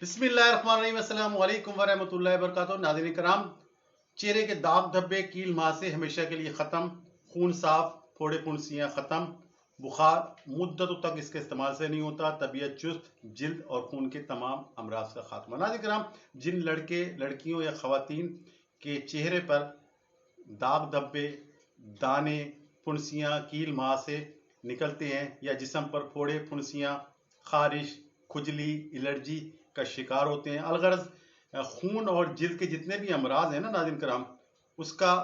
बिस्मिल्लाहिर्रहमानिर्रहीम, अस्सलाम वालेकुम वरहमतुल्लाहि वबरकातुहू। नाज़रीन कराम, चेहरे के दाग धब्बे कील मुहासे हमेशा के लिए ख़त्म, खून साफ, फोड़े फुंसियाँ ख़त्म, बुखार मुद्दतों तक इसके इस्तेमाल से नहीं होता, तबीयत चुस्त, जिल्द और खून के तमाम अमराज का खात्मा। नाज़रीन कराम, जिन लड़के लड़कियों या ख़वातीन के चेहरे पर दाग धब्बे, दाने, फुंसियाँ, कील मुहासे निकलते हैं या जिस्म पर फोड़े फुंसियाँ, खारिश, खुजली, एलर्जी का शिकार होते हैं, अलगर्ज खून और जिल्द के जितने भी अमराज हैं ना नाज़रीन कराम, उसका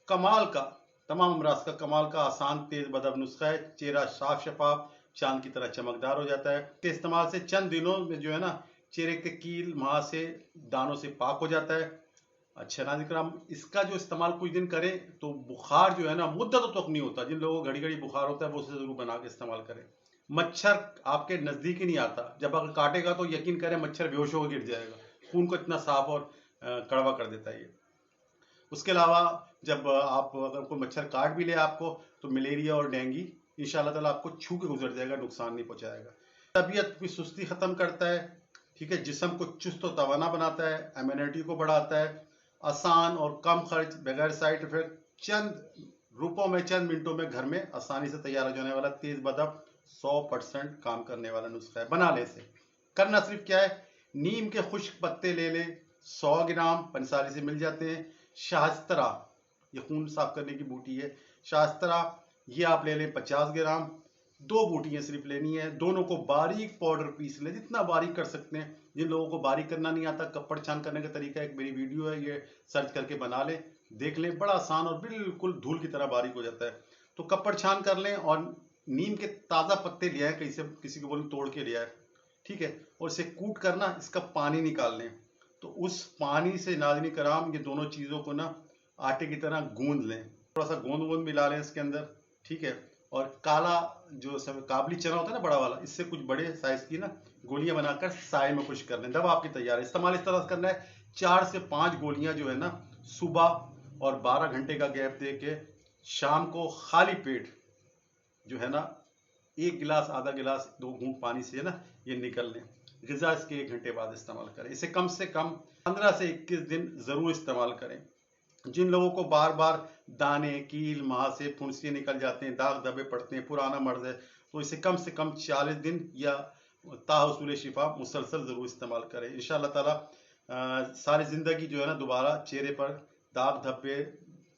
कमाल का तमाम अमराज का कमाल का आसान तेज बदब नुस्खा है। चेहरा साफ शफाफ चांद की तरह चमकदार हो जाता है। इसके इस्तेमाल से चंद दिनों में जो है ना, चेहरे के कील मुहासे दानों से पाक हो जाता है। अच्छा नाज़रीन कराम, इसका जो इस्तेमाल कुछ दिन करें तो बुखार जो है ना मुद्दतों तक नहीं होता। जिन लोगों को घड़ी घड़ी बुखार होता है वो उसे जरूर बना के इस्तेमाल करें। मच्छर आपके नजदीक ही नहीं आता, जब अगर काटेगा तो यकीन करें मच्छर बेहोश होकर गिर जाएगा। खून को इतना साफ और कड़वा कर देता है ये। उसके अलावा जब आप अगर कोई मच्छर काट भी ले आपको, तो मलेरिया और डेंगू इंशाल्लाह ताला आपको छू के गुजर जाएगा, नुकसान नहीं पहुंचाएगा। तबीयत की सुस्ती खत्म करता है, ठीक है, जिस्म को चुस्त और तवाना बनाता है, इम्यूनिटी को बढ़ाता है, आसान और कम खर्च बगैर साइड इफेक्ट, चंद रूपों में चंद मिनटों में घर में आसानी से तैयार हो जाने वाला तेज बदब 100% काम करने वाला नुस्खा है। बना ले से करना सिर्फ क्या है, नीम के खुश्क पत्ते ले ले 100 ग्राम, पंसारी से मिल जाते हैं। शाहस्तरा, ये खून साफ करने की बूटी है। शाहस्तरा ये आप ले लें 50 ग्राम। 2 बूटियां सिर्फ लेनी है, दोनों को बारीक पाउडर पीस लें, जितना बारीक कर सकते हैं। जिन लोगों को बारीक करना नहीं आता, कपड़ छान करने का तरीका एक मेरी वीडियो है, ये सर्च करके बना लें, देख लें, बड़ा आसान और बिल्कुल धूल की तरह बारीक हो जाता है। तो कपड़ छान कर लें और नीम के ताज़ा पत्ते लिया है, कहीं से किसी को बोले तोड़ के लिया है, ठीक है, और इसे कूट कर ना इसका पानी निकाल लें। तो उस पानी से नाज़रीन कराम ये दोनों चीज़ों को ना आटे की तरह गूंद लें, थोड़ा सा गोंद गोंद मिला लें इसके अंदर, ठीक है। और काला जो काबली चना होता है ना बड़ा वाला, इससे कुछ बड़े साइज की ना गोलियां बनाकर साय में खुश कर लें। दवा आपकी तैयार है। इस्तेमाल इस तरह से करना है, 4 से 5 गोलियां जो है ना सुबह और 12 घंटे का गैप दे के शाम को खाली पेट जो है ना 1 गिलास आधा गिलास 2 घूंट पानी से ना ये निकल लें। ग़िज़ा इसके 1 घंटे बाद इस्तेमाल करें। इसे कम से कम 15 से 21 दिन ज़रूर इस्तेमाल करें। जिन लोगों को बार बार दाने, कील, मुहासे, फुंसियाँ निकल जाते हैं, दाग धब्बे पड़ते हैं, पुराना मर्ज है, तो इसे कम से कम 40 दिन या ताहुसूल शिफा मुसलसल ज़रूर इस्तेमाल करें। इंशाअल्लाह ताला सारी ज़िंदगी जो है ना दोबारा चेहरे पर दाग धब्बे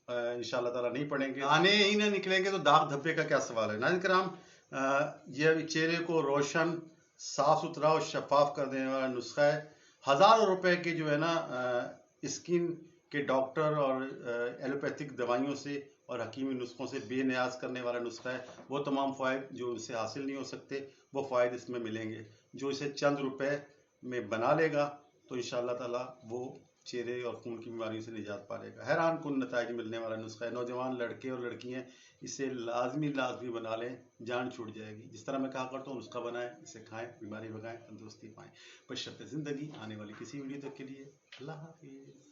इंशाअल्लाह ताला नहीं पड़ेंगे। दाने ही ना निकलेंगे तो दाग धब्बे का क्या सवाल है। नाज़रीन कराम, यह चेहरे को रोशन, साफ सुथरा और शफाफ कर देने वाला नुस्खा है। हज़ारों रुपए के जो है ना स्किन के डॉक्टर और एलोपैथिक दवाइयों से और हकीमी नुस्खों से बेनियाज करने वाला नुस्खा है। वो तमाम फ़ायदे जो उनसे हासिल नहीं हो सकते, वो फ़ायदे इसमें मिलेंगे। जो इसे चंद रुपए में बना लेगा तो इंशाअल्लाह ताला वो चेहरे और खून की बीमारियों से निजात पा लेगा। हैरान कुन नताइज मिलने वाला नुस्खा है। नौजवान लड़के और लड़कियां इसे लाजमी बना लें, जान छूट जाएगी। जिस तरह मैं कहा करता हूँ नुस्खा बनाएं, इसे खाएं, बीमारी भगाएं, तंदुरुस्ती पाएं। बशर्ते ज़िंदगी। आने वाली किसी वीडियो तक के लिए अल्लाह हाफिज़।